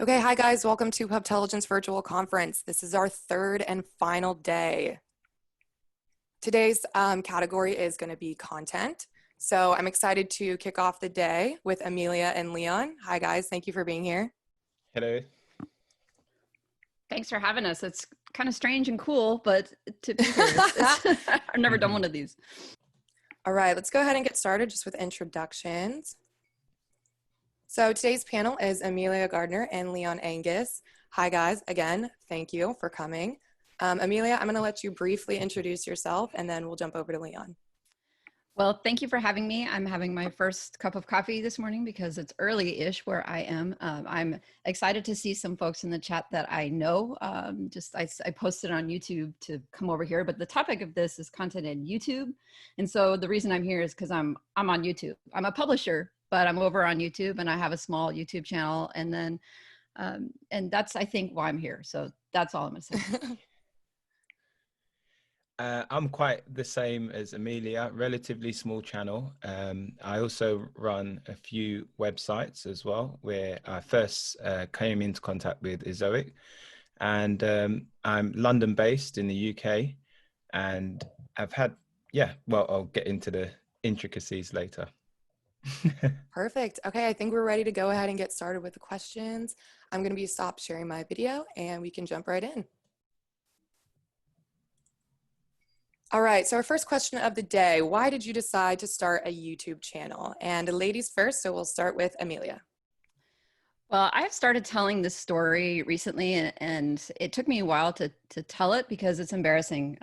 Okay, hi guys, welcome to Pubtelligence Virtual Conference. This is our third and final day. Today's category is going to be content. So I'm excited to kick off the day with Amelia and Leon. Hi guys, thank you for being here. Hello. Thanks for having us. It's kind of strange and cool, but to be here, I've never done one of these. All right, let's go ahead and get started just with introductions. So today's panel is Amelia Gardner and Leon Angus. Hi guys, again, thank you for coming. Amelia, I'm gonna let you briefly introduce yourself and then we'll jump over to Leon. Well, thank you for having me. I'm having my first cup of coffee this morning because it's early-ish where I am. I'm excited to see some folks in the chat that I know. I posted on YouTube to come over here, but the topic of this is content in YouTube. And so the reason I'm here is because I'm on YouTube. I'm a publisher, but I'm over on YouTube and I have a small YouTube channel. And then, and that's, I think, why I'm here. So that's all I'm gonna say. I'm quite the same as Amelia, relatively small channel. I also run a few websites as well, where I first came into contact with Ezoic. And I'm London based in the UK. And I've had, well, I'll get into the intricacies later. Perfect. Okay, I think we're ready to go ahead and get started with the questions. I'm going to stop sharing my video and we can jump right in. All right, so our first question of the day, why did you decide to start a YouTube channel? And ladies first, so we'll start with Amelia. Well, I've started telling this story recently, and it took me a while to tell it because it's embarrassing.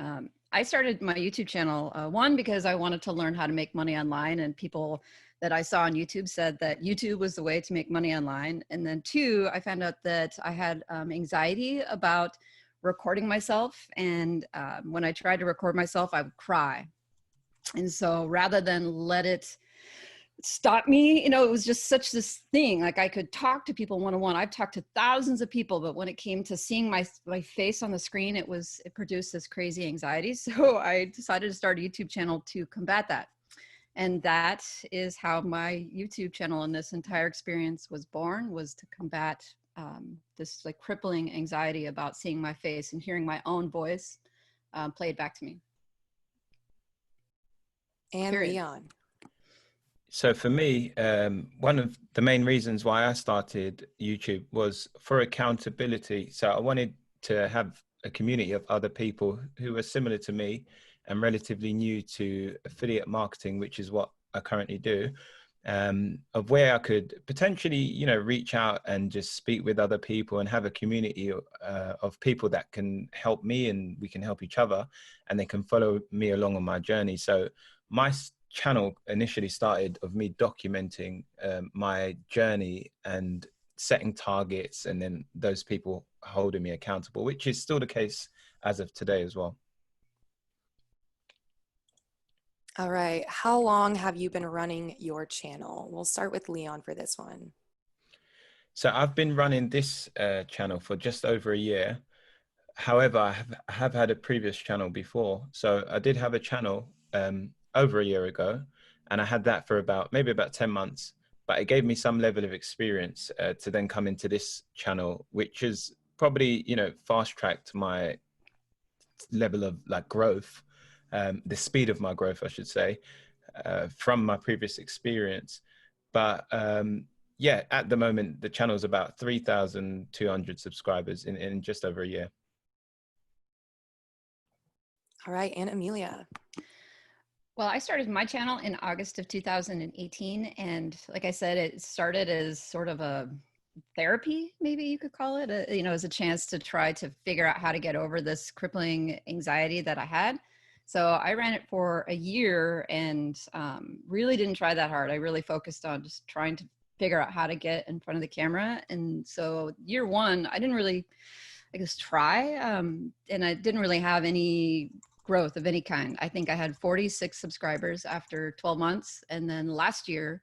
I started my YouTube channel, one, because I wanted to learn how to make money online, and people that I saw on YouTube said that YouTube was the way to make money online. And then two, I found out that I had anxiety about recording myself. And when I tried to record myself, I would cry. And so rather than let it stop me, it was just such this thing. Like I could talk to people one-on-one. I've talked to thousands of people, but when it came to seeing my face on the screen, it produced this crazy anxiety. So I decided to start a YouTube channel to combat that. And that is how my YouTube channel and this entire experience was born, was to combat this like crippling anxiety about seeing my face and hearing my own voice played back to me. And Period. Leon. So for me, one of the main reasons why I started YouTube was for accountability. So I wanted to have a community of other people who were similar to me and relatively new to affiliate marketing, which is what I currently do, of where I could potentially, reach out and just speak with other people and have a community of people that can help me and we can help each other and they can follow me along on my journey. So my channel initially started of me documenting my journey and setting targets, and then those people holding me accountable, which is still the case as of today as well. All right, how long have you been running your channel? We'll start with Leon for this one. So I've been running this channel for just over a year. However, I have had a previous channel before. So I did have a channel over a year ago, and I had that for maybe about 10 months, but it gave me some level of experience to then come into this channel, which is probably, fast tracked my level of like growth, the speed of my growth, I should say, from my previous experience. But yeah, at the moment, the channel is about 3,200 subscribers in just over a year. All right, and Amelia. Well, I started my channel in August of 2018. And like I said, it started as sort of a therapy, maybe you could call it, as a chance to try to figure out how to get over this crippling anxiety that I had. So I ran it for a year and really didn't try that hard. I really focused on just trying to figure out how to get in front of the camera. And so year one, I didn't really, try. And I didn't really have any growth of any kind. I think I had 46 subscribers after 12 months. And then last year,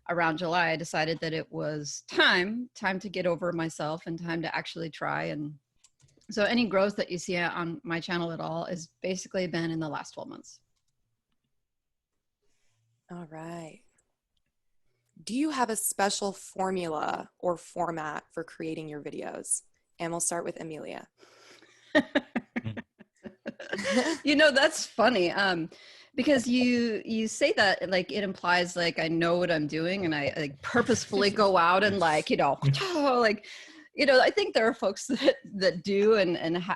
around July, I decided that it was time to get over myself and time to actually try. And so any growth that you see on my channel at all has basically been in the last 12 months. All right. Do you have a special formula or format for creating your videos? And we'll start with Amelia. You know, that's funny. Because you say that like it implies like I know what I'm doing and I like purposefully go out and like, you know, like, you know, I think there are folks that do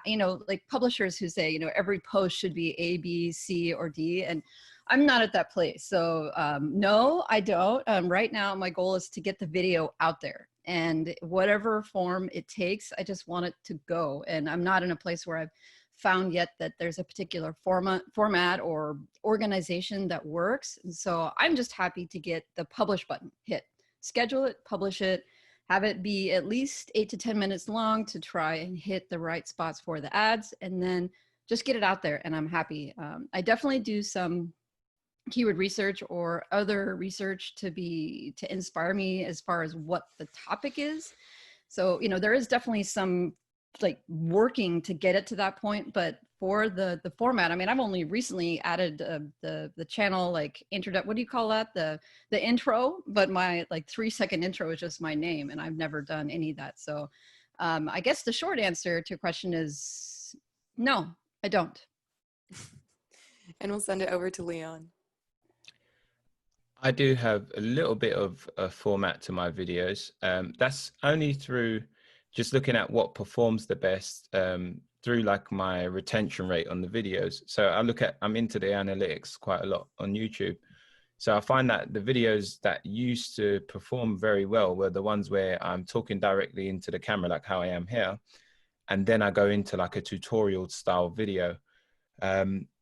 you know, like publishers who say, you know, every post should be A, B, C, or D. And I'm not at that place. So no, I don't. Right now, my goal is to get the video out there. And whatever form it takes, I just want it to go. And I'm not in a place where I've found yet that there's a particular format or organization that works. And so I'm just happy to get the publish button hit, schedule it, publish it, have it be at least 8 to 10 minutes long to try and hit the right spots for the ads, and then just get it out there. And I'm happy. I definitely do some keyword research or other research to inspire me as far as what the topic is. So, you know, there is definitely some like working to get it to that point, but for the format, I mean, I've only recently added the channel like what do you call that, the intro, but my like 3-second intro is just my name, and I've never done any of that. So I guess the short answer to your question is no, I don't. And we'll send it over to Leon. I do have a little bit of a format to my videos. That's only through just looking at what performs the best through like my retention rate on the videos. So I'm into the analytics quite a lot on YouTube. So I find that the videos that used to perform very well were the ones where I'm talking directly into the camera, like how I am here. And then I go into like a tutorial style video.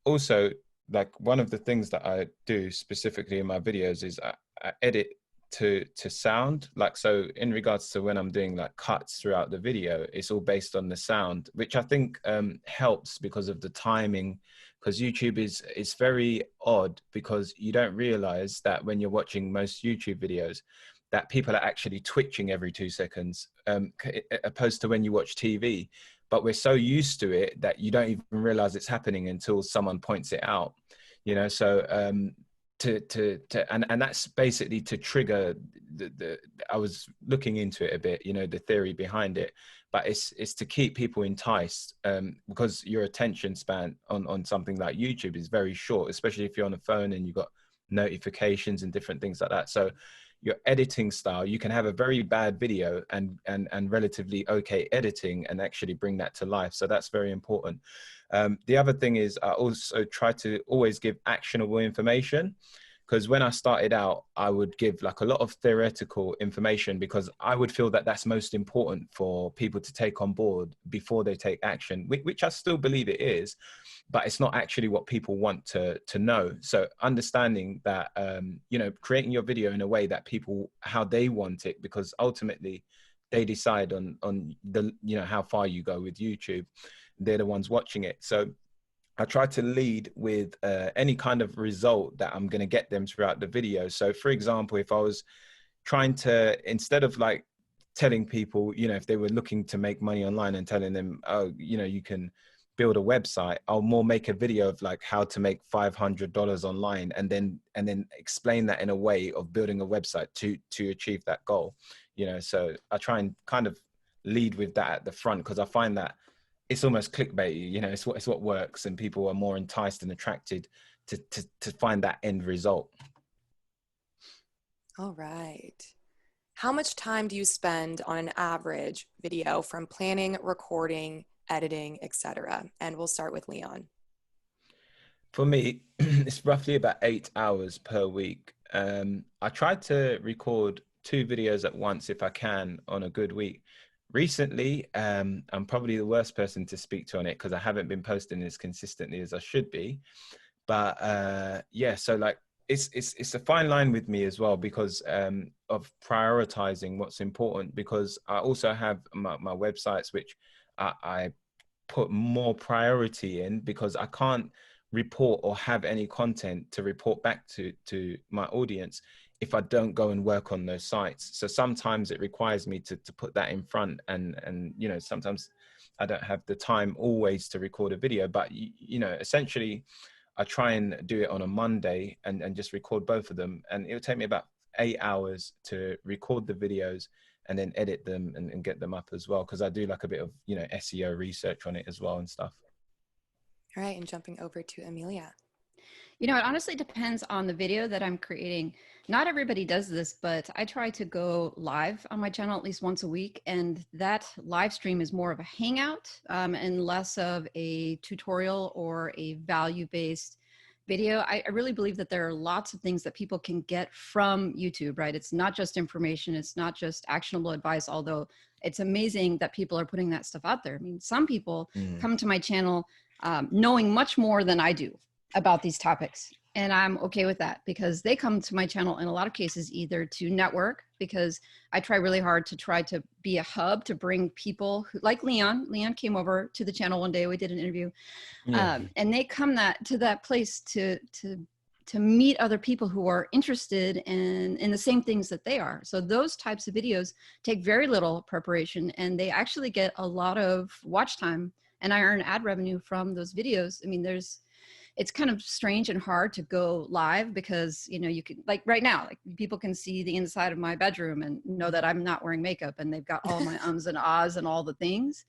Also, like one of the things that I do specifically in my videos is I edit to sound. Like, so in regards to when I'm doing like cuts throughout the video, it's all based on the sound, which I think helps because of the timing, because YouTube is very odd, because you don't realize that when you're watching most YouTube videos that people are actually twitching every 2 seconds, opposed to when you watch TV. But we're so used to it that you don't even realize it's happening until someone points it out, you know. So and that's basically to trigger I was looking into it a bit, you know, the theory behind it, but it's to keep people enticed, because your attention span on something like YouTube is very short, especially if you're on a phone and you've got notifications and different things like that. So your editing style, you can have a very bad video and relatively okay editing and actually bring that to life. So that's very important. The other thing is I also try to always give actionable information, because when I started out, I would give like a lot of theoretical information because I would feel that that's most important for people to take on board before they take action, which I still believe it is, but it's not actually what people want to know. So understanding that, you know, creating your video in a way that people, how they want it, because ultimately they decide on the, you know, how far you go with YouTube. They're the ones watching it. So I try to lead with any kind of result that I'm going to get them throughout the video. So for example, if I was trying to, instead of like telling people, you know, if they were looking to make money online and telling them, oh, you know, you can build a website, I'll more make a video of like how to make $500 online, and then explain that in a way of building a website to achieve that goal, you know. So I try and kind of lead with that at the front, because I find that it's almost clickbait, you know, it's what works, and people are more enticed and attracted to find that end result. All right. How much time do you spend on an average video, from planning, recording, editing, etc.? And we'll start with Leon. For me, it's roughly about 8 hours per week. I try to record 2 videos at once if I can on a good week. Recently, I'm probably the worst person to speak to on it because I haven't been posting as consistently as I should be. But yeah, so like it's a fine line with me as well, because of prioritizing what's important, because I also have my websites, which I put more priority in, because I can't report or have any content to report back to my audience if I don't go and work on those sites. So sometimes it requires me to put that in front, and you know, sometimes I don't have the time always to record a video, but you know, essentially I try and do it on a Monday and just record both of them, and it'll take me about 8 hours to record the videos and then edit them and get them up as well, because I do like a bit of, you know, SEO research on it as well and stuff. All right, and jumping over to Amelia. You know, it honestly depends on the video that I'm creating. Not everybody does this, but I try to go live on my channel at least once a week. And that live stream is more of a hangout and less of a tutorial or a value-based video. I really believe that there are lots of things that people can get from YouTube, right? It's not just information. It's not just actionable advice, although it's amazing that people are putting that stuff out there. I mean, some people come to my channel knowing much more than I do about these topics. And I'm okay with that, because they come to my channel in a lot of cases either to network, because I try really hard to try to be a hub to bring people who, like Leon. Leon came over to the channel one day. We did an interview, and they come to that place to meet other people who are interested in the same things that they are. So those types of videos take very little preparation, and they actually get a lot of watch time, and I earn ad revenue from those videos. I mean, it's kind of strange and hard to go live, because, you know, you can, like right now, like people can see the inside of my bedroom and know that I'm not wearing makeup, and they've got all my ums and ahs and all the things.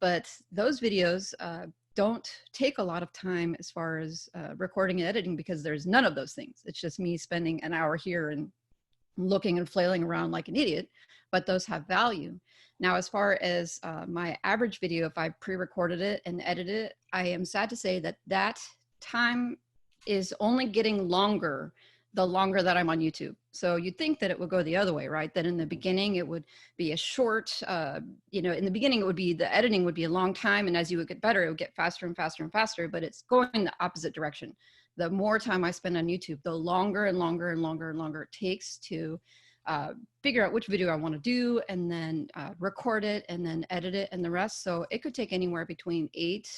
But those videos don't take a lot of time as far as recording and editing, because there's none of those things. It's just me spending an hour here and looking and flailing around like an idiot, but those have value. Now, as far as my average video, if I pre-recorded it and edited it, I am sad to say that time is only getting longer the longer that I'm on YouTube. So you'd think that it would go the other way, right? That in the beginning it would be a short, you know, in the beginning it would be, the editing would be a long time, and as you would get better, it would get faster and faster and faster, but it's going in the opposite direction. The more time I spend on YouTube, the longer and longer and longer and longer it takes to figure out which video I want to do, and then record it, and then edit it, and the rest. So it could take anywhere between 8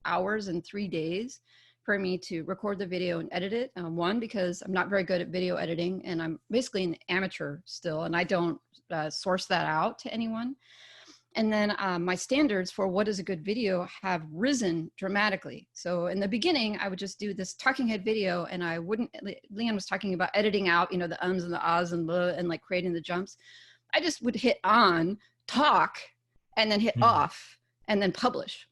hours and 3 days for me to record the video and edit it. One, because I'm not very good at video editing, and I'm basically an amateur still, and I don't source that out to anyone. And then my standards for what is a good video have risen dramatically. So in the beginning, I would just do this talking head video, and I wouldn't, Leon was talking about editing out, you know, the ums and the ahs and the, and like creating the jumps. I just would hit on, talk, and then hit off, and then publish.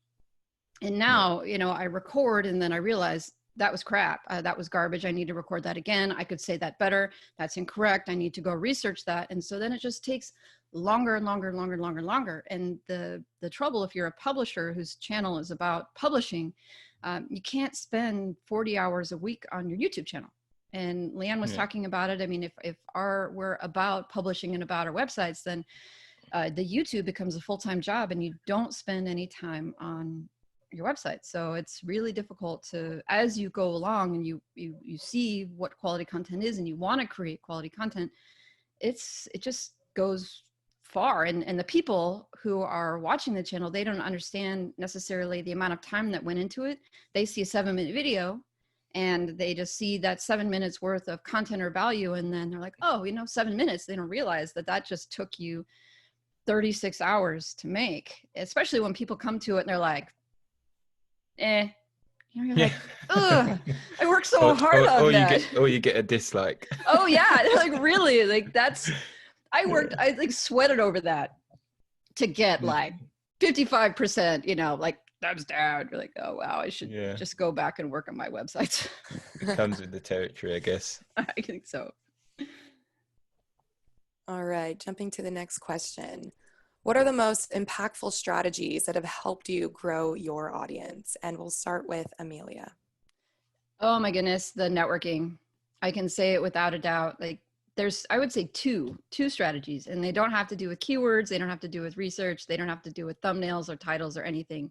And now, you know, I record, and then I realize that was crap. That was garbage. I need to record that again. I could say that better. That's incorrect. I need to go research that. And so then it just takes longer and longer and longer and longer and longer. And the trouble, if you're a publisher whose channel is about publishing, you can't spend 40 hours a week on your YouTube channel. And Leanne was talking about it. I mean, if we're about publishing and about our websites, then the YouTube becomes a full-time job, and you don't spend any time on your website. So it's really difficult to, as you go along and you see what quality content is, and you want to create quality content, it just goes far. And the people who are watching the channel, they don't understand necessarily the amount of time that went into it. They see a 7-minute video, and they just see that 7 minutes worth of content or value, and then they're like, oh, you know, 7 minutes. They don't realize that just took you 36 hours to make, especially when people come to it and they're like, you know, you're like, ugh, I worked so hard on that. Or you get a dislike. Oh yeah, like really, like I like sweated over that to get like 55%, you know, like thumbs down. You're like, oh wow, I should just go back and work on my websites. It comes with the territory, I guess. I think so. All right, jumping to the next question. What are the most impactful strategies that have helped you grow your audience? And we'll start with Amelia. Oh my goodness, the networking. I can say it without a doubt. Like there's, I would say two strategies, and they don't have to do with keywords. They don't have to do with research. They don't have to do with thumbnails or titles or anything.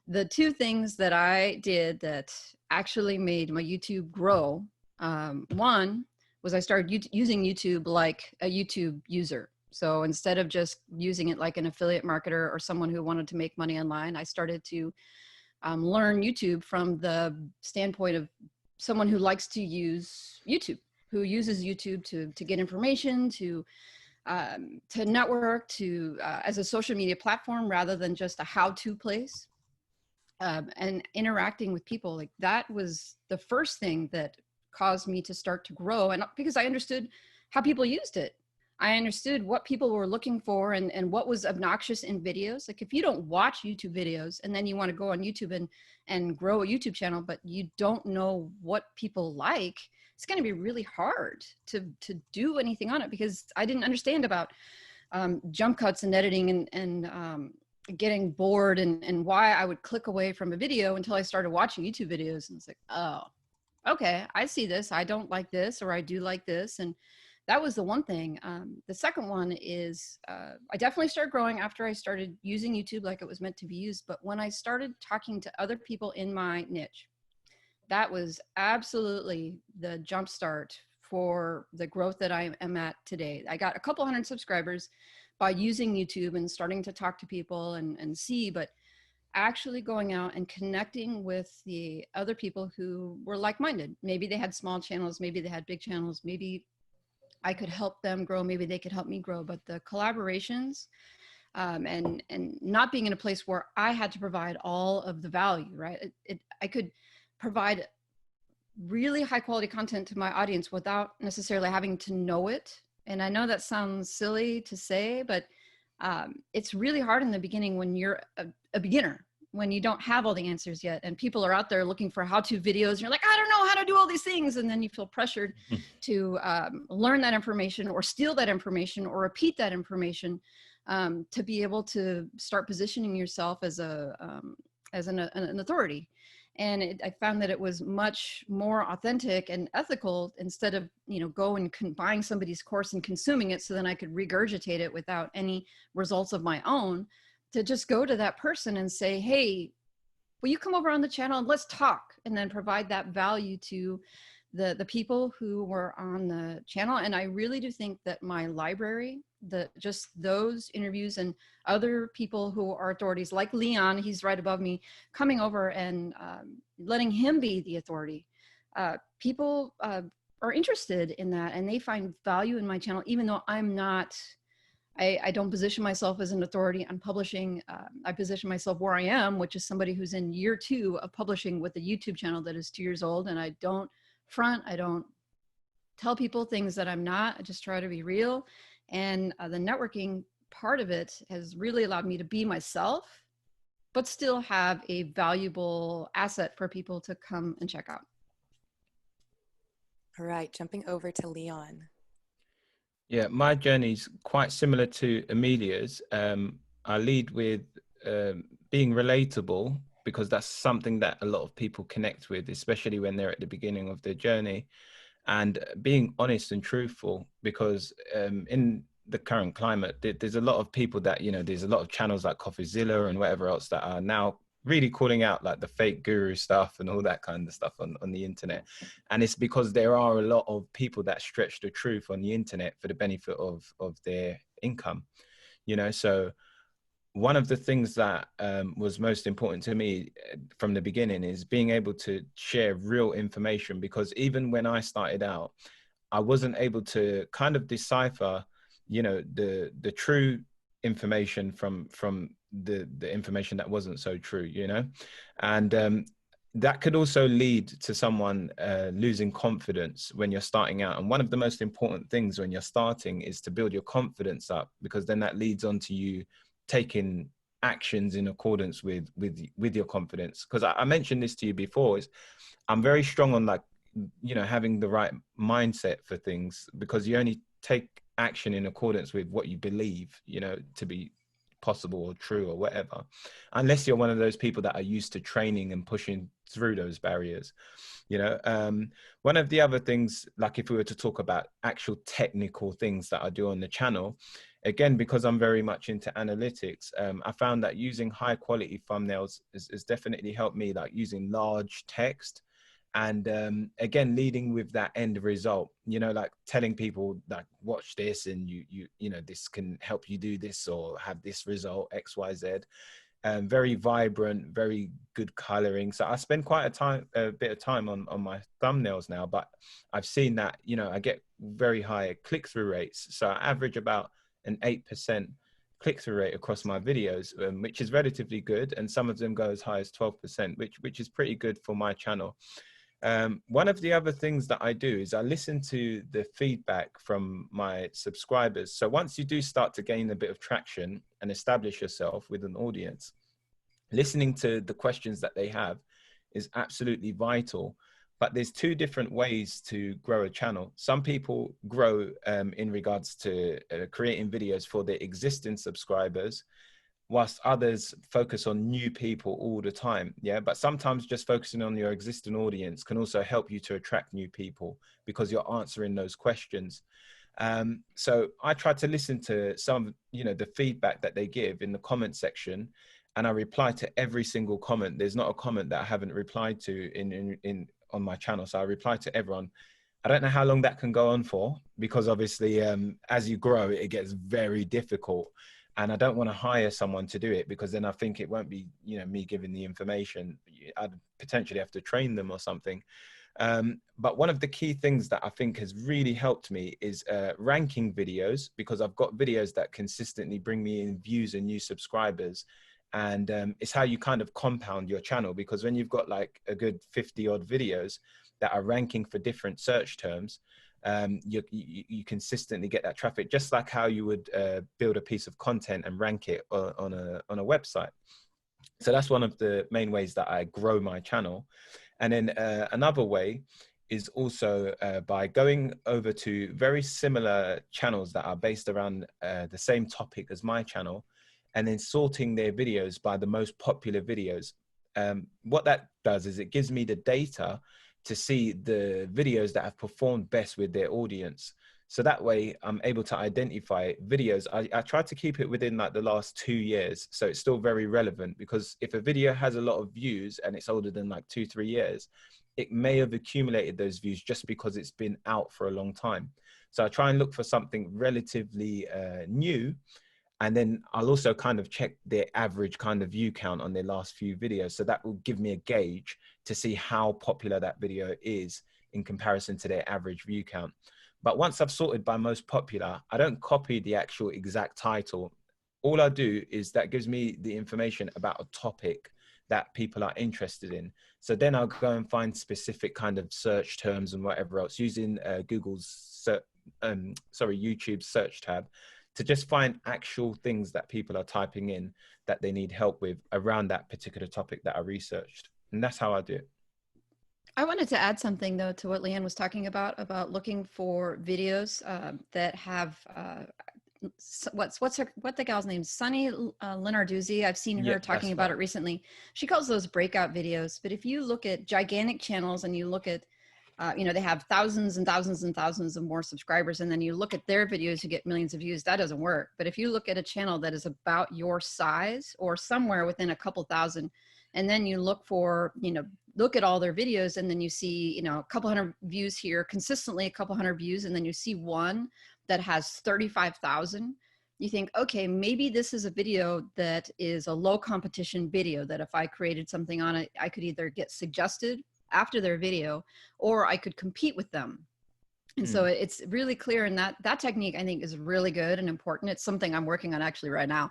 The two things that I did that actually made my YouTube grow. One was I started using YouTube like a YouTube user. So instead of just using it like an affiliate marketer or someone who wanted to make money online, I started to learn YouTube from the standpoint of someone who likes to use YouTube, who uses YouTube to get information, to network, as a social media platform rather than just a how-to place, and interacting with people. Like that was the first thing that caused me to start to grow. And because I understood how people used it. I understood what people were looking for and what was obnoxious in videos. Like if you don't watch YouTube videos and then you want to go on YouTube and grow a YouTube channel, but you don't know what people like, it's going to be really hard to do anything on it, because I didn't understand about jump cuts and editing and getting bored and why I would click away from a video until I started watching YouTube videos. And it's like, oh, okay, I see this. I don't like this, or I do like this. And that was the one thing. The second one is I definitely started growing after I started using YouTube like it was meant to be used. But when I started talking to other people in my niche, that was absolutely the jumpstart for the growth that I am at today. I got a couple hundred subscribers by using YouTube and starting to talk to people and see, but actually going out and connecting with the other people who were like-minded. Maybe they had small channels, maybe they had big channels, maybe I could help them grow, maybe they could help me grow. But the collaborations and not being in a place where I had to provide all of the value, right? I could provide really high quality content to my audience without necessarily having to know it. And I know that sounds silly to say, but it's really hard in the beginning when you're a beginner, when you don't have all the answers yet, and people are out there looking for how-to videos, and you're like, I don't know how to do all these things. And then you feel pressured to learn that information or steal that information or repeat that information to be able to start positioning yourself as an authority. And I found that it was much more authentic and ethical, instead of, go and buying somebody's course and consuming it so then I could regurgitate it without any results of my own, to just go to that person and say, hey, will you come over on the channel and let's talk, and then provide that value to the people who were on the channel. And I really do think that my library, just those interviews and other people who are authorities like Leon, he's right above me, coming over and letting him be the authority. People are interested in that, and they find value in my channel, even though I'm not, I don't position myself as an authority on publishing. I position myself where I am, which is somebody who's in year 2 of publishing with a YouTube channel that is 2 years old. And I don't front, I don't tell people things that I'm not. I just try to be real. And the networking part of it has really allowed me to be myself, but still have a valuable asset for people to come and check out. All right, jumping over to Leon. Yeah, my journey's quite similar to Amelia's. I lead with being relatable, because that's something that a lot of people connect with, especially when they're at the beginning of their journey, and being honest and truthful, because in the current climate, there's a lot of people that, there's a lot of channels like CoffeeZilla and whatever else that are now really calling out like the fake guru stuff and all that kind of stuff on the internet. And it's because there are a lot of people that stretch the truth on the internet for the benefit of their income, so one of the things that was most important to me from the beginning is being able to share real information, because even when I started out, I wasn't able to kind of decipher, the true information from the information that wasn't so true, and that could also lead to someone losing confidence when you're starting out. And one of the most important things when you're starting is to build your confidence up, because then that leads on to you taking actions in accordance with your confidence. Because I mentioned this to you before, is I'm very strong on having the right mindset for things, because you only take action in accordance with what you believe to be possible or true or whatever, unless you're one of those people that are used to training and pushing through those barriers. One of the other things, like if we were to talk about actual technical things that I do on the channel, again, because I'm very much into analytics, I found that using high quality thumbnails has definitely helped me, like using large text, and again, leading with that end result, like telling people like, watch this and this can help you do this or have this result XYZ. Very vibrant, very good coloring. So I spend quite a bit of time on my thumbnails now, but I've seen that, I get very high click-through rates. So I average about an 8% click-through rate across my videos, which is relatively good. And some of them go as high as 12%, which is pretty good for my channel. One of the other things that I do is I listen to the feedback from my subscribers. So once you do start to gain a bit of traction and establish yourself with an audience, listening to the questions that they have is absolutely vital. But there's two different ways to grow a channel. Some people grow in regards to creating videos for their existing subscribers, whilst others focus on new people all the time. Yeah, but sometimes just focusing on your existing audience can also help you to attract new people because you're answering those questions. So I try to listen to some, the feedback that they give in the comment section, and I reply to every single comment. There's not a comment that I haven't replied to in on my channel. So I reply to everyone. I don't know how long that can go on for, because obviously as you grow, it gets very difficult. And I don't want to hire someone to do it, because then I think it won't be, me giving the information. I'd potentially have to train them or something. But one of the key things that I think has really helped me is ranking videos, because I've got videos that consistently bring me in views and new subscribers. And it's how you kind of compound your channel, because when you've got like a good 50 odd videos that are ranking for different search terms, you consistently get that traffic, just like how you would build a piece of content and rank it on a website. So that's one of the main ways that I grow my channel. And then another way is also by going over to very similar channels that are based around the same topic as my channel, and then sorting their videos by the most popular videos. What that does is it gives me the data to see the videos that have performed best with their audience. So that way I'm able to identify videos. I try to keep it within like the last 2 years. So it's still very relevant, because if a video has a lot of views and it's older than like 2-3 years, it may have accumulated those views just because it's been out for a long time. So I try and look for something relatively new. And then I'll also kind of check their average kind of view count on their last few videos. So that will give me a gauge to see how popular that video is in comparison to their average view count. But once I've sorted by most popular, I don't copy the actual exact title. All I do is that gives me the information about a topic that people are interested in. So then I'll go and find specific kind of search terms and whatever else using YouTube's search tab, to just find actual things that people are typing in that they need help with around that particular topic that I researched. And that's how I do it. I wanted to add something though to what Leanne was talking about looking for videos that have what the gal's name? Sunny Lenarduzzi. I've seen her talking about it recently. She calls those breakout videos. But if you look at gigantic channels and you look at they have thousands and thousands and thousands of more subscribers, and then you look at their videos, you get millions of views, that doesn't work. But if you look at a channel that is about your size or somewhere within a couple thousand, and then you look for, look at all their videos, and then you see, a couple hundred views here, consistently a couple hundred views, and then you see one that has 35,000, you think, okay, maybe this is a video that is a low competition video, that if I created something on it, I could either get suggested after their video, or I could compete with them. And so it's really clear. And that technique, I think, is really good and important. It's something I'm working on actually right now.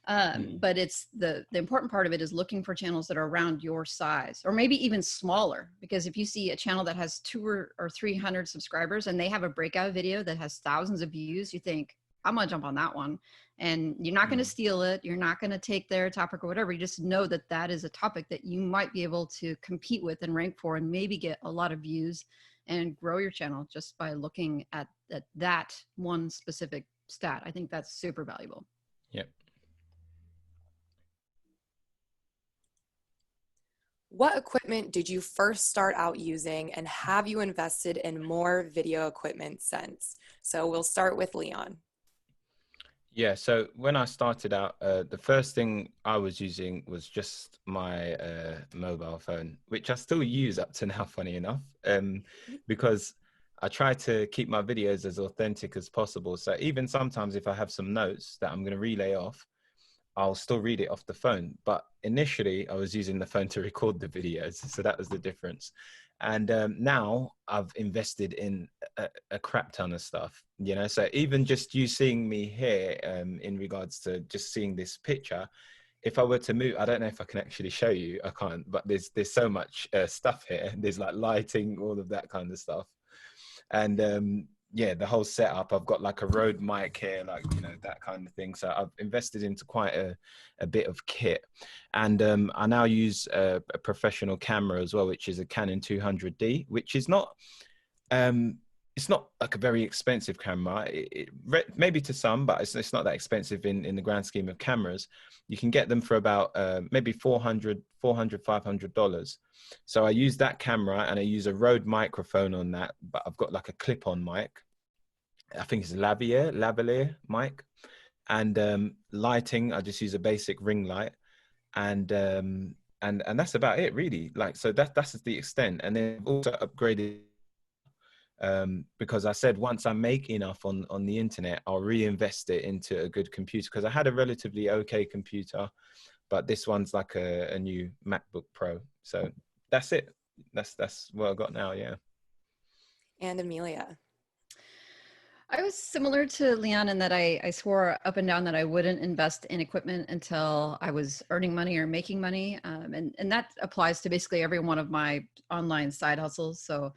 But it's the important part of it is looking for channels that are around your size, or maybe even smaller. Because if you see a channel that has 200 or 300 subscribers and they have a breakout video that has thousands of views, you think, I'm gonna jump on that one. And you're not going to steal it. You're not going to take their topic or whatever. You just know that that is a topic that you might be able to compete with and rank for, and maybe get a lot of views and grow your channel just by looking at that one specific stat. I think that's super valuable. Yep. What equipment did you first start out using, and have you invested in more video equipment since? So we'll start with Leon. Yeah, so when I started out, the first thing I was using was just my mobile phone, which I still use up to now, funny enough, because I try to keep my videos as authentic as possible. So even sometimes if I have some notes that I'm going to relay off, I'll still read it off the phone. But initially I was using the phone to record the videos. So that was the difference. And now I've invested in a crap ton of stuff, so even just you seeing me here in regards to just seeing this picture, if I were to move, I don't know if I can actually show you. I can't, but there's so much stuff here. There's like lighting, all of that kind of stuff. And yeah, the whole setup. I've got like a Rode mic here, like, you know, that kind of thing. So I've invested into quite a bit of kit. And I now use a professional camera as well, which is a Canon 200D, which is not, it's not like a very expensive camera. Maybe to some, but it's not that expensive in the grand scheme of cameras. You can get them for about maybe $500. So I use that camera and I use a Rode microphone on that, but I've got like a clip-on mic. I think it's lavalier mic. And lighting, I just use a basic ring light. And that's about it, really. Like, so that's the extent. And then I've also upgraded, because I said once I make enough on the internet, I'll reinvest it into a good computer, because I had a relatively okay computer, but this one's like a new MacBook Pro. So that's it. That's what I got now. Yeah. And Amelia. I was similar to Leon in that I swore up and down that I wouldn't invest in equipment until I was earning money or making money. And that applies to basically every one of my online side hustles. So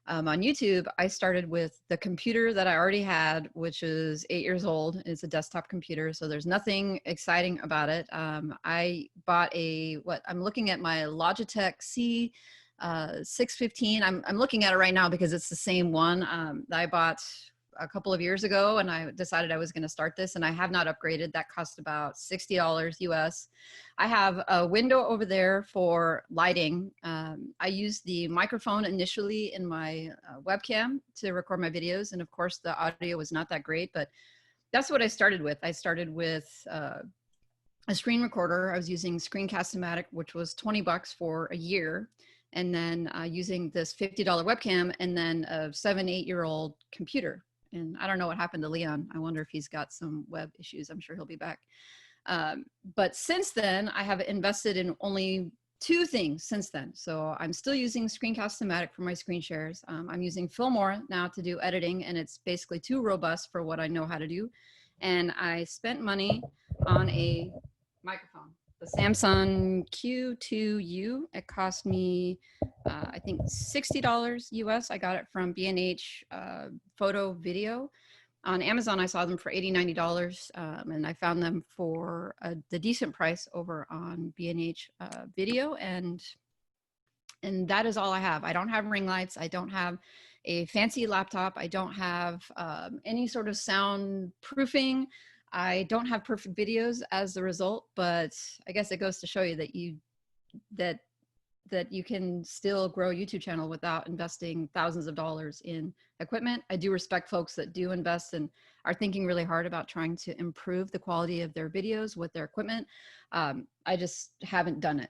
on YouTube, I started with the computer that I already had, which is 8 years old. It's a desktop computer, so there's nothing exciting about it. I bought I'm looking at my Logitech C 615. I'm looking at it right now because it's the same one that I bought a couple of years ago, and I decided I was going to start this, and I have not upgraded. That cost about $60 US. I have a window over there for lighting. I used the microphone initially in my webcam to record my videos, and of course the audio was not that great, but that's what I started with. I started with a screen recorder. I was using Screencast-O-Matic, which was $20 for a year, and then using this $50 webcam, and then a 7-8-year-old computer. And I don't know what happened to Leon. I wonder if he's got some web issues. I'm sure he'll be back. But since then, I have invested in only 2 things since then. So I'm still using Screencast-O-Matic for my screen shares. I'm using Filmora now to do editing, and it's basically too robust for what I know how to do. And I spent money on a microphone, the Samsung Q2U. It cost me, I think $60 US. I got it from B&H Photo Video. On Amazon, I saw them for $80, $90, and I found them for the decent price over on B&H Video, and that is all I have. I don't have ring lights. I don't have a fancy laptop. I don't have any sort of sound proofing. I don't have perfect videos as a result, but I guess it goes to show you that you can still grow a YouTube channel without investing thousands of dollars in equipment. I do respect folks that do invest and are thinking really hard about trying to improve the quality of their videos with their equipment. I just haven't done it.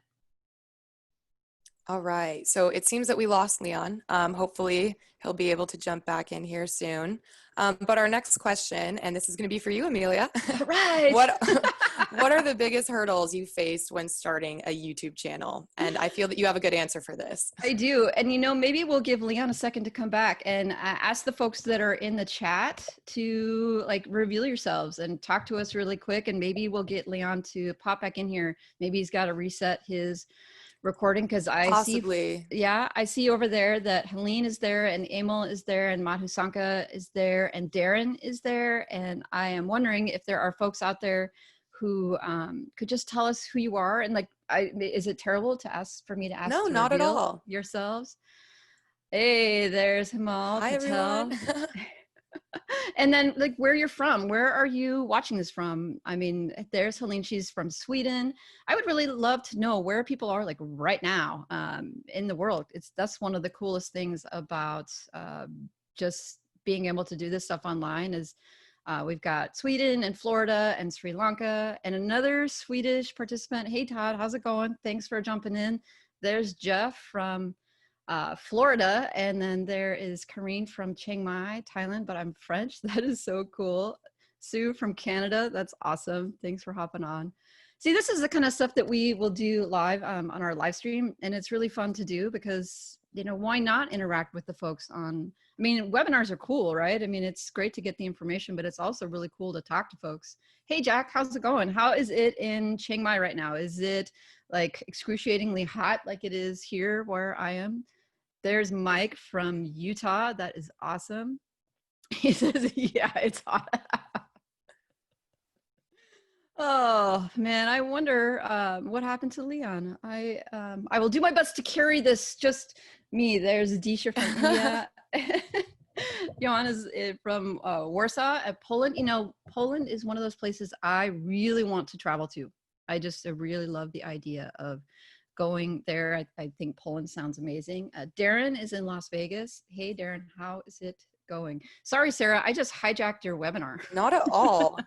All right. So it seems that we lost Leon. Hopefully he'll be able to jump back in here soon. But our next question, and this is going to be for you, Amelia. Right. What are the biggest hurdles you faced when starting a YouTube channel? And I feel that you have a good answer for this. I do. And, maybe we'll give Leon a second to come back and ask the folks that are in the chat to reveal yourselves and talk to us really quick. And maybe we'll get Leon to pop back in here. Maybe he's got to reset his recording, because I see over there that Helene is there, and Emil is there, and Madhusanka is there, and Darren is there. And I am wondering if there are folks out there who could just tell us who you are. And is it terrible for me to ask? No, to not at all. Yourselves. Hey, there's Himal Hi, Patel. everyone. And then where you're from, where are you watching this from? I mean, there's Helene, she's from Sweden. I would really love to know where people are right now in the world. That's one of the coolest things about just being able to do this stuff online is we've got Sweden and Florida and Sri Lanka and another Swedish participant. Hey Todd, how's it going? Thanks for jumping in. There's Jeff from Florida, and then there is Karine from Chiang Mai, Thailand, but I'm French. That is so cool. Sue from Canada, that's awesome. Thanks for hopping on. See, this is the kind of stuff that we will do live on our live stream, and it's really fun to do because why not interact with the folks on, I mean, webinars are cool, right? I mean, it's great to get the information, but it's also really cool to talk to folks. Hey, Jack, how's it going? How is it in Chiang Mai right now? Is it like excruciatingly hot like it is here where I am? There's Mike from Utah. That is awesome. He says, yeah, it's hot. Oh man, I wonder what happened to Leon. I will do my best to carry this. Just me. There's Disha from India. Johan is from Warsaw, Poland. Poland is one of those places I really want to travel to. I really love the idea of going there. I think Poland sounds amazing. Darren is in Las Vegas. Hey, Darren, how is it going? Sorry, Sarah, I just hijacked your webinar. Not at all.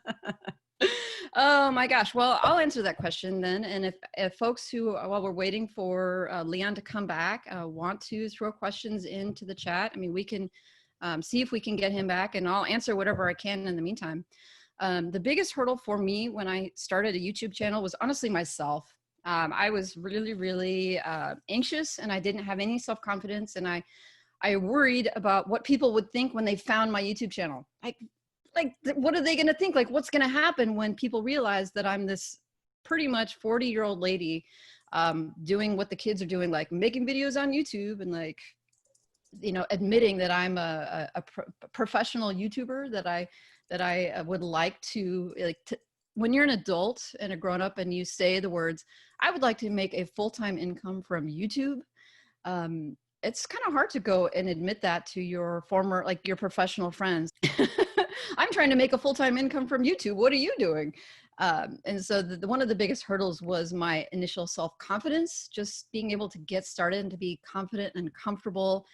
Oh my gosh. Well, I'll answer that question then. And if folks who, while we're waiting for Leon to come back, want to throw questions into the chat, I mean, we can see if we can get him back, and I'll answer whatever I can in the meantime. The biggest hurdle for me when I started a YouTube channel was honestly myself. I was really, really anxious, and I didn't have any self-confidence, and I worried about what people would think when they found my YouTube channel. Like, what are they going to think? Like, what's going to happen when people realize that I'm this pretty much 40-year-old lady doing what the kids are doing, like making videos on YouTube and like, admitting that I'm a professional YouTuber, that I would like to, when you're an adult and a grown up and you say the words, I would like to make a full-time income from YouTube. It's kind of hard to go and admit that to your your professional friends. I'm trying to make a full-time income from YouTube. What are you doing? And so one of the biggest hurdles was my initial self-confidence, just being able to get started and to be confident and comfortable,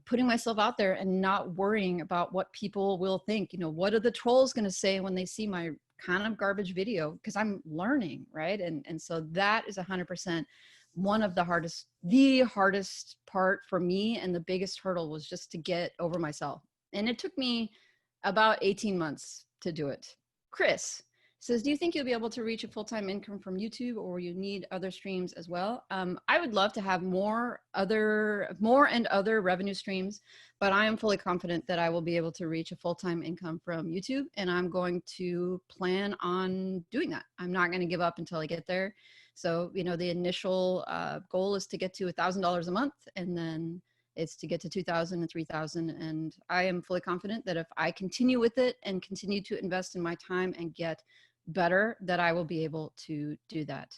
putting myself out there and not worrying about what people will think. What are the trolls going to say when they see my kind of garbage video? Because I'm learning, right? And so that is 100% one of the hardest part for me. And the biggest hurdle was just to get over myself. And it took me about 18 months to do it. Chris says, do you think you'll be able to reach a full-time income from YouTube, or you need other streams as well? I would love to have more and other revenue streams, but I am fully confident that I will be able to reach a full-time income from YouTube, and I'm going to plan on doing that. I'm not going to give up until I get there. So, the initial goal is to get to $1,000 a month, and then it's to get to 2,000 and 3,000. And I am fully confident that if I continue with it and continue to invest in my time and get better, that I will be able to do that.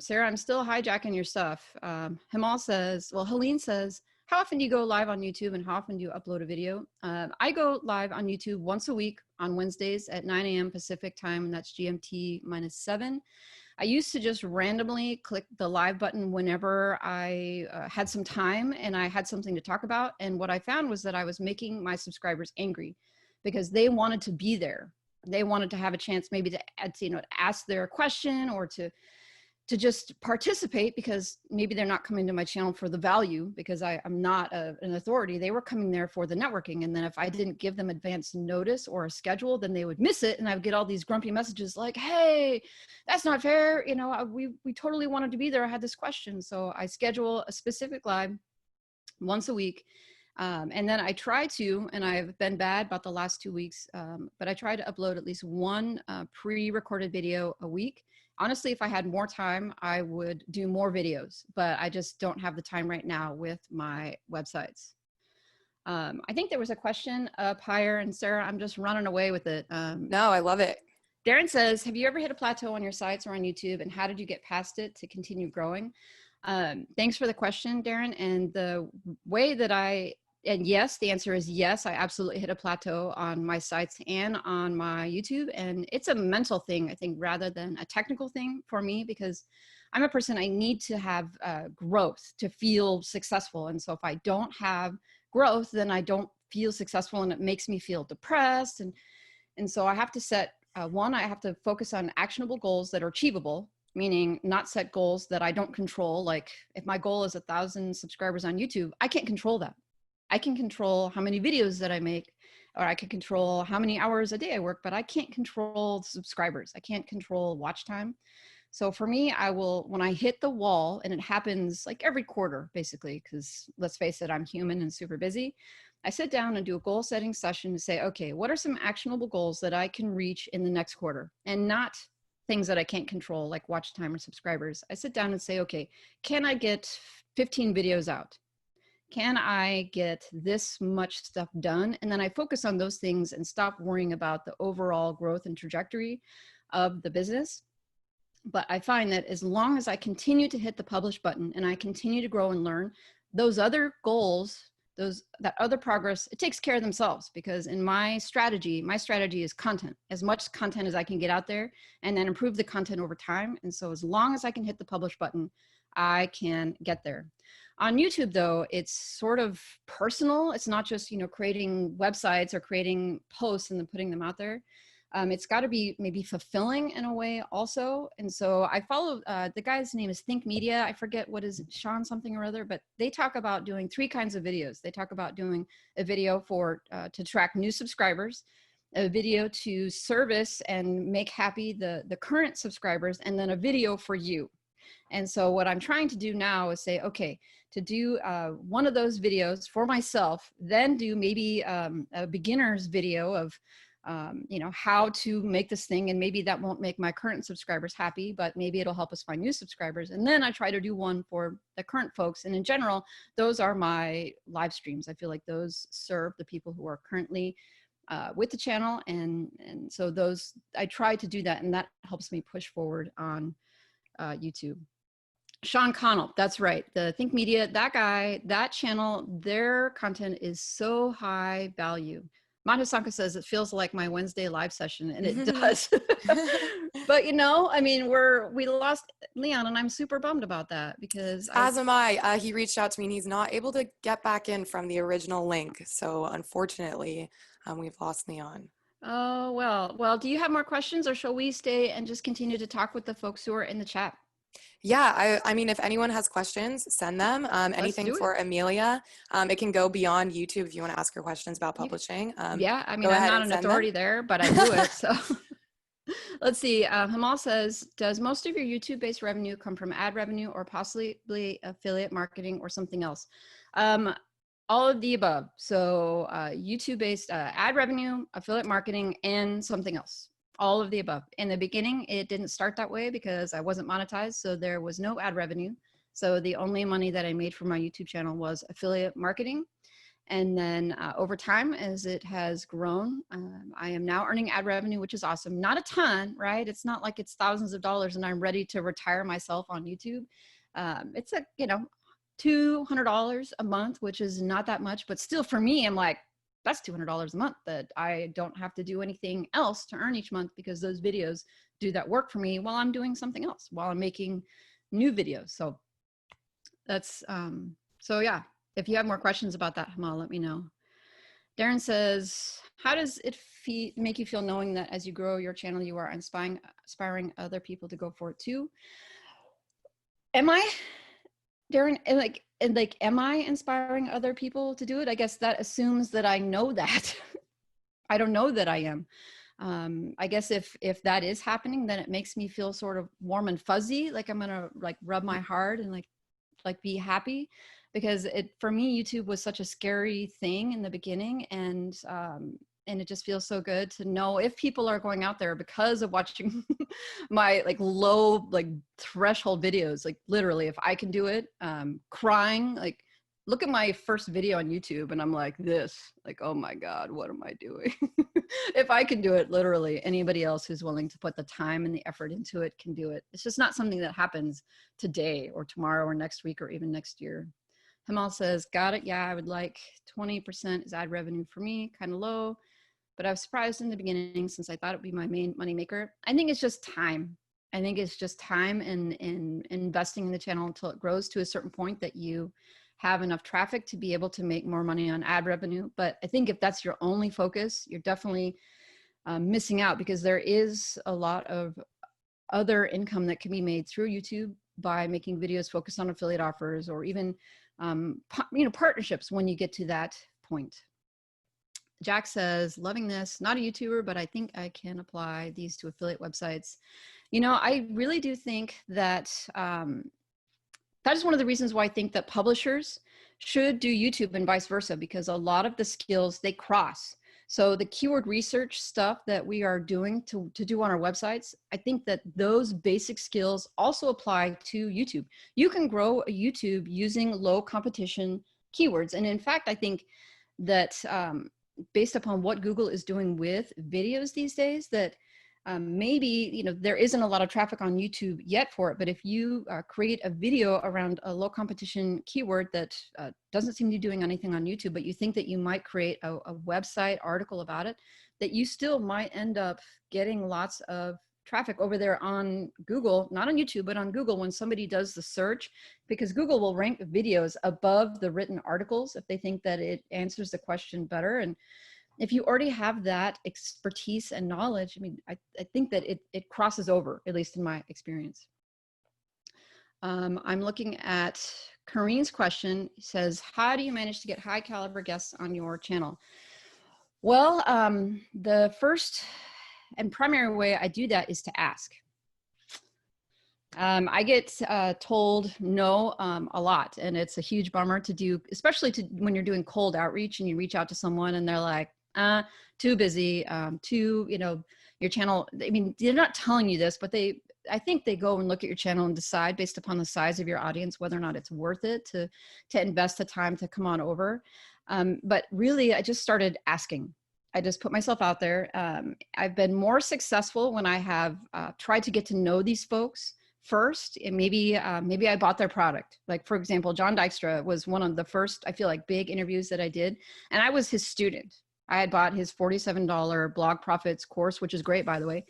Sarah, I'm still hijacking your stuff. Helene says, how often do you go live on YouTube and how often do you upload a video? I go live on YouTube once a week on Wednesdays at 9 a.m. Pacific time, and that's GMT -7. I used to just randomly click the live button whenever I had some time and I had something to talk about. And what I found was that I was making my subscribers angry because they wanted to be there. They wanted to have a chance maybe to ask their question or to just participate, because maybe they're not coming to my channel for the value because I'm not an authority. They were coming there for the networking. And then if I didn't give them advance notice or a schedule, then they would miss it. And I would get all these grumpy messages like, hey, that's not fair. We totally wanted to be there. I had this question. So I schedule a specific live once a week. And then I try to, and I've been bad about the last 2 weeks, but I try to upload at least one pre-recorded video a week. Honestly, if I had more time, I would do more videos, but I just don't have the time right now with my websites. I think there was a question up higher, and Sarah, I'm just running away with it. No, I love it. Darren says, have you ever hit a plateau on your sites or on YouTube, and how did you get past it to continue growing? Thanks for the question, Darren. And the way that and yes, the answer is yes, I absolutely hit a plateau on my sites and on my YouTube. And it's a mental thing, I think, rather than a technical thing for me, because I'm a person, I need to have growth to feel successful. And so if I don't have growth, then I don't feel successful, and it makes me feel depressed. And so I have to set, I have to focus on actionable goals that are achievable, meaning not set goals that I don't control. Like if my goal is 1,000 subscribers on YouTube, I can't control that. I can control how many videos that I make, or I can control how many hours a day I work, but I can't control subscribers. I can't control watch time. So for me, when I hit the wall, and it happens like every quarter, basically, because let's face it, I'm human and super busy. I sit down and do a goal setting session to say, okay, what are some actionable goals that I can reach in the next quarter, and not things that I can't control, like watch time or subscribers. I sit down and say, okay, can I get 15 videos out? Can I get this much stuff done? And then I focus on those things and stop worrying about the overall growth and trajectory of the business. But I find that as long as I continue to hit the publish button and I continue to grow and learn, those other goals, that other progress, it takes care of themselves, because in my strategy is content, as much content as I can get out there, and then improve the content over time. And so as long as I can hit the publish button, I can get there. On YouTube, though, it's sort of personal. It's not just, creating websites or creating posts and then putting them out there. It's got to be maybe fulfilling in a way also. And so I follow, the guy's name is Think Media. I forget what is it, Sean something or other, but they talk about doing 3 kinds of videos. They talk about doing a video to track new subscribers, a video to service and make happy the current subscribers, and then a video for you. And so what I'm trying to do now is say, okay, to do one of those videos for myself, then do maybe a beginner's video of, how to make this thing. And maybe that won't make my current subscribers happy, but maybe it'll help us find new subscribers. And then I try to do one for the current folks. And in general, those are my live streams. I feel like those serve the people who are currently with the channel. And so those, I try to do that, and that helps me push forward on YouTube. Sean Connell, that's right. The Think Media, that guy, that channel, their content is so high value. Madhusanka says it feels like my Wednesday live session, and it does. But we lost Leon, and I'm super bummed about that, because as am I. He reached out to me and he's not able to get back in from the original link. So unfortunately, we've lost Leon. Oh, well, do you have more questions, or shall we stay and just continue to talk with the folks who are in the chat? Yeah, I mean, if anyone has questions, send them. Anything for Amelia. It can go beyond YouTube if you want to ask her questions about publishing. Yeah, I mean, I'm not an authority there, but I do it. So let's see. Hamal says, does most of your YouTube-based revenue come from ad revenue, or possibly affiliate marketing, or something else? All of the above. So YouTube-based ad revenue, affiliate marketing, and something else. All of the above. In the beginning, it didn't start that way because I wasn't monetized, so there was no ad revenue. So the only money that I made from my YouTube channel was affiliate marketing. And then over time, as it has grown, I am now earning ad revenue, which is awesome. Not a ton, right? It's not like it's thousands of dollars and I'm ready to retire myself on YouTube. It's $200 a month, which is not that much, but still for me, I'm like, that's $200 a month that I don't have to do anything else to earn each month, because those videos do that work for me while I'm doing something else, while I'm making new videos. So that's, so yeah, if you have more questions about that, Hamal, let me know. Darren says, how does it make you feel knowing that as you grow your channel, you are inspiring other people to go for it too? Am I, Darren, am I inspiring other people to do it? I guess that assumes that I know that. I don't know that I am. I guess if that is happening, then it makes me feel sort of warm and fuzzy, like I'm gonna rub my heart and like be happy, because for me, YouTube was such a scary thing in the beginning, and it just feels so good to know if people are going out there because of watching my low threshold videos, literally, if I can do it, crying, look at my first video on YouTube and I'm like this, oh my God, what am I doing? If I can do it, literally anybody else who's willing to put the time and the effort into it can do it. It's just not something that happens today or tomorrow or next week or even next year. Hamal says, got it. Yeah, I would like 20% is ad revenue for me, kind of low. But I was surprised in the beginning since I thought it would be my main money maker. I think it's just time. I think it's just time and investing in the channel until it grows to a certain point that you have enough traffic to be able to make more money on ad revenue. But I think if that's your only focus, you're definitely missing out, because there is a lot of other income that can be made through YouTube by making videos focused on affiliate offers, or even partnerships when you get to that point. Jack says, loving this, not a YouTuber, but I think I can apply these to affiliate websites. You know, I really do think that that is one of the reasons why I think that publishers should do YouTube and vice versa, because a lot of the skills, they cross. So the keyword research stuff that we are doing to do on our websites, I think that those basic skills also apply to YouTube. You can grow a YouTube using low competition keywords. And in fact, I think that based upon what Google is doing with videos these days, that maybe, you know, there isn't a lot of traffic on YouTube yet for it, but if you create a video around a low competition keyword that doesn't seem to be doing anything on YouTube, but you think that you might create a website article about it, that you still might end up getting lots of traffic over there on Google, not on YouTube, but on Google when somebody does the search, because Google will rank videos above the written articles if they think that it answers the question better. And if you already have that expertise and knowledge, I mean, I think that it crosses over, at least in my experience. I'm looking at Kareen's question. It says, how do you manage to get high caliber guests on your channel? Well, the first and primary way I do that is to ask. I get told no a lot, and it's a huge bummer to do, especially when you're doing cold outreach and you reach out to someone and they're like, too busy, you know, your channel. I mean, they're not telling you this, but I think they go and look at your channel and decide based upon the size of your audience, whether or not it's worth it to invest the time to come on over. But really, I just started asking. I just put myself out there. I've been more successful when I have tried to get to know these folks first, and maybe I bought their product. Like, for example, John Dykstra was one of the first, I feel like, big interviews that I did, and I was his student. I had bought his $47 Blog Profits course, which is great, by the way.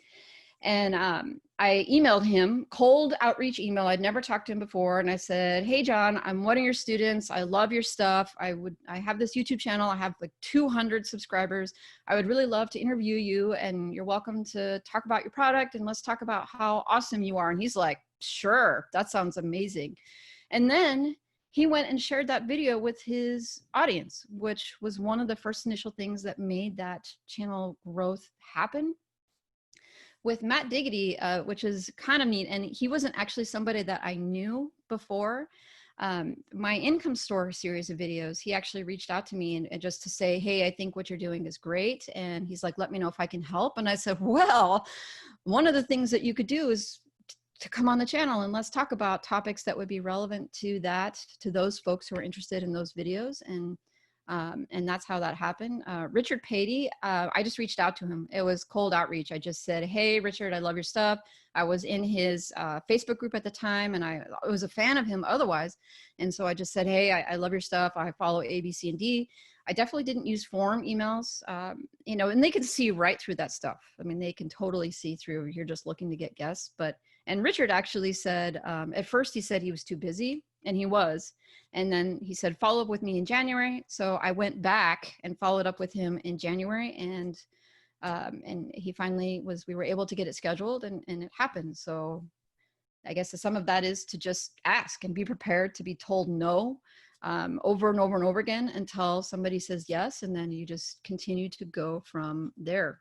And I emailed him, cold outreach email. I'd never talked to him before. And I said, hey, John, I'm one of your students. I love your stuff. I have this YouTube channel. I have like 200 subscribers. I would really love to interview you, and you're welcome to talk about your product. And let's talk about how awesome you are. And he's like, sure, that sounds amazing. And then he went and shared that video with his audience, which was one of the first initial things that made that channel growth happen. With Matt Diggity, which is kind of neat, and he wasn't actually somebody that I knew before. My income store series of videos, he actually reached out to me and just to say, hey, I think what you're doing is great. And he's like, let me know if I can help. And I said, well, one of the things that you could do is to come on the channel and let's talk about topics that would be relevant to those folks who are interested in those videos. And that's how that happened. Richard Patey, I just reached out to him. It was cold outreach. I just said, hey, Richard, I love your stuff. I was in his Facebook group at the time, and I was a fan of him otherwise. And so I just said, hey, I love your stuff. I follow A, B, C, and D. I definitely didn't use forum emails, you know, and they can see right through that stuff. I mean, they can totally see through. You're just looking to get guests. And Richard actually said, at first he said he was too busy, and he was. And then he said, follow up with me in January. So I went back and followed up with him in January, and he finally we were able to get it scheduled, and it happened. So I guess some of that is to just ask and be prepared to be told no over and over and over again until somebody says yes. And then you just continue to go from there.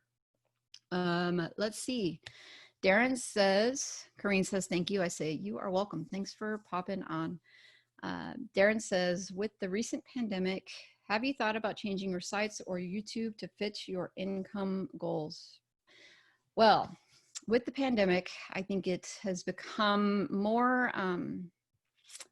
Let's see. Darren says, Kareen says, thank you. I say, you are welcome. Thanks for popping on. Darren says, with the recent pandemic, have you thought about changing your sites or YouTube to fit your income goals? Well, with the pandemic, I think it has become more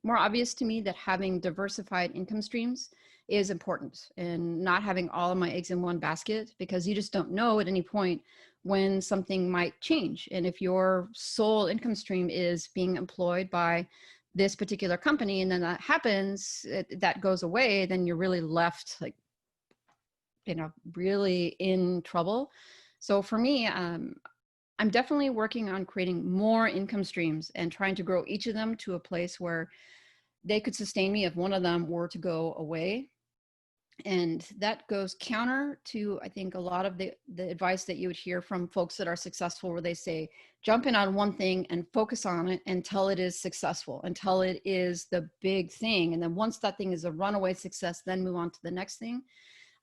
obvious to me that having diversified income streams is important, and not having all of my eggs in one basket, because you just don't know at any point when something might change. And if your sole income stream is being employed by this particular company, and then that happens, that goes away, then you're really left, like, you know, really in trouble. So for me, I'm definitely working on creating more income streams and trying to grow each of them to a place where they could sustain me if one of them were to go away. And that goes counter to, I think, a lot of the advice that you would hear from folks that are successful, where they say, jump in on one thing and focus on it until it is successful, until it is the big thing. And then once that thing is a runaway success, then move on to the next thing.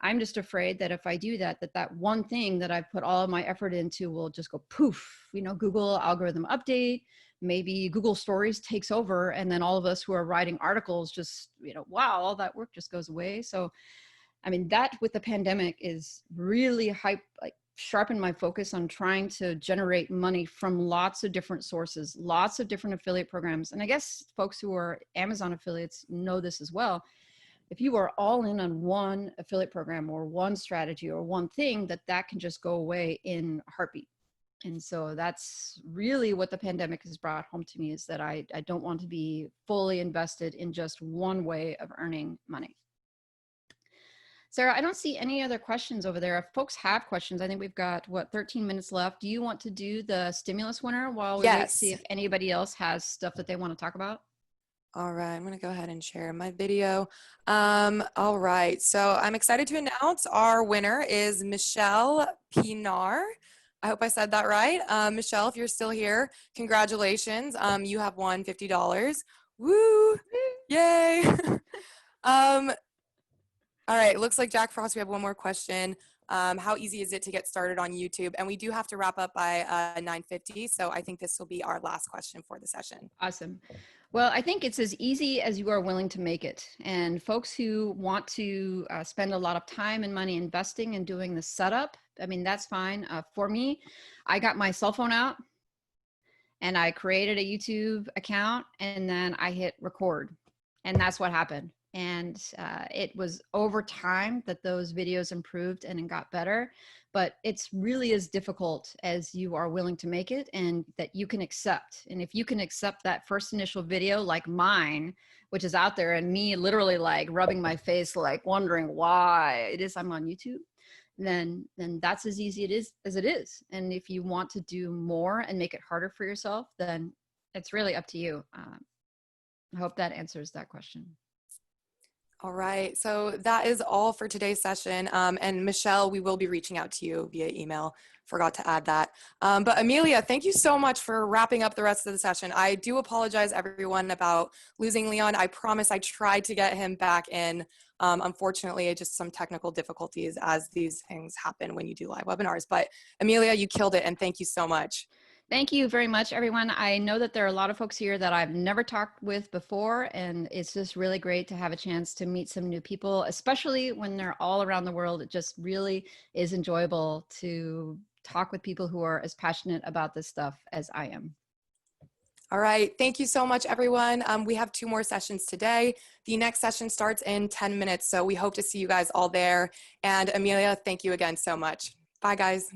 I'm just afraid that if I do that, that one thing that I've put all of my effort into will just go poof, Google algorithm update, maybe Google Stories takes over, and then all of us who are writing articles just, wow, all that work just goes away. So, I mean, that with the pandemic is really sharpened my focus on trying to generate money from lots of different sources, lots of different affiliate programs. And I guess folks who are Amazon affiliates know this as well. If you are all in on one affiliate program or one strategy or one thing, that can just go away in a heartbeat. And so that's really what the pandemic has brought home to me, is that I don't want to be fully invested in just one way of earning money. Sarah, I don't see any other questions over there. If folks have questions, I think we've got, 13 minutes left. Do you want to do the stimulus winner while we wait to see if anybody else has stuff that they want to talk about? All right, I'm gonna go ahead and share my video. All right, so I'm excited to announce our winner is Michelle Pinar. I hope I said that right. Michelle, if you're still here, congratulations. You have won $50. Woo! Yay! All right, it looks like Jack Frost, we have one more question. How easy is it to get started on YouTube? And we do have to wrap up by 9:50, so I think this will be our last question for the session. Awesome. Well, I think it's as easy as you are willing to make it. And folks who want to spend a lot of time and money investing and doing the setup, I mean, that's fine. For me, I got my cell phone out and I created a YouTube account, and then I hit record. And that's what happened. And it was over time that those videos improved and got better. But it's really as difficult as you are willing to make it and that you can accept. And if you can accept that first initial video like mine, which is out there, and me literally like rubbing my face, like wondering why it is I'm on YouTube, then that's as easy as it is. And if you want to do more and make it harder for yourself, then it's really up to you. I hope that answers that question. All right, so that is all for today's session. And Michelle, we will be reaching out to you via email. Forgot to add that. But Amelia, thank you so much for wrapping up the rest of the session. I do apologize, everyone, about losing Leon. I promise I tried to get him back in. Unfortunately, just some technical difficulties as these things happen when you do live webinars. But Amelia, you killed it, and thank you so much. Thank you very much, everyone. I know that there are a lot of folks here that I've never talked with before, and it's just really great to have a chance to meet some new people, especially when they're all around the world. It just really is enjoyable to talk with people who are as passionate about this stuff as I am. All right, thank you so much, everyone. We have 2 more sessions today. The next session starts in 10 minutes, so we hope to see you guys all there. And Amelia, thank you again so much. Bye, guys.